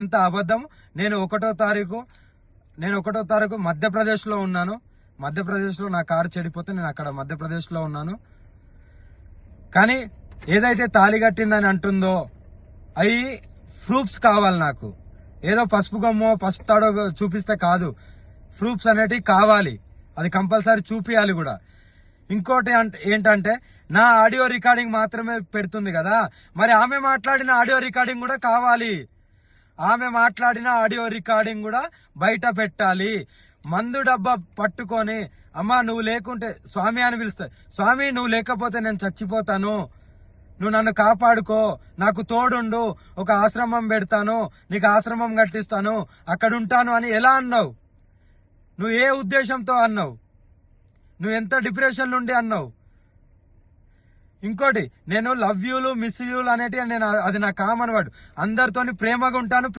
ఇంత అబద్ధం. నేను ఒకటో తారీఖు మధ్యప్రదేశ్ లో ఉన్నాను. మధ్యప్రదేశ్ లో నా కారు చెడిపోతే నేను అక్కడ మధ్యప్రదేశ్ లో ఉన్నాను. కానీ ఏదైతే తాళి కట్టిందని అంటుందో అవి ప్రూఫ్స్ కావాలి నాకు. ఏదో పసుపు గమ్మో పసుపు తాడో చూపిస్తే కాదు, ప్రూఫ్స్ అనేటివి కావాలి. అది కంపల్సరీ చూపియాలి కూడా. ఇంకోటి ఏంటంటే నా ఆడియో రికార్డింగ్ మాత్రమే పెడుతుంది కదా, మరి ఆమె మాట్లాడిన ఆడియో రికార్డింగ్ కూడా కావాలి. ఆమె మాట్లాడిన ఆడియో రికార్డింగ్ కూడా బయట పెట్టాలి. మందు డబ్బా పట్టుకొని అమ్మా నువ్వు లేకుంటే స్వామి అని పిలుస్తా. స్వామి నువ్వు లేకపోతే నేను చచ్చిపోతాను, నువ్వు నన్ను కాపాడుకో, నాకు తోడుండు, ఒక ఆశ్రమం పెడతాను, నీకు ఆశ్రమం కట్టిస్తాను, అక్కడ ఉంటాను అని ఎలా అన్నావు? నువ్వు ఏ ఉద్దేశంతో అన్నావు? నువ్వు ఎంత డిప్రెషన్ నుండి అన్నావు? ఇంకోటి, నేను లవ్ యూలు మిస్ యూలు అనేటివి అది నా కామన్ వర్డ్. అందరితోని ప్రేమగా ఉంటాను.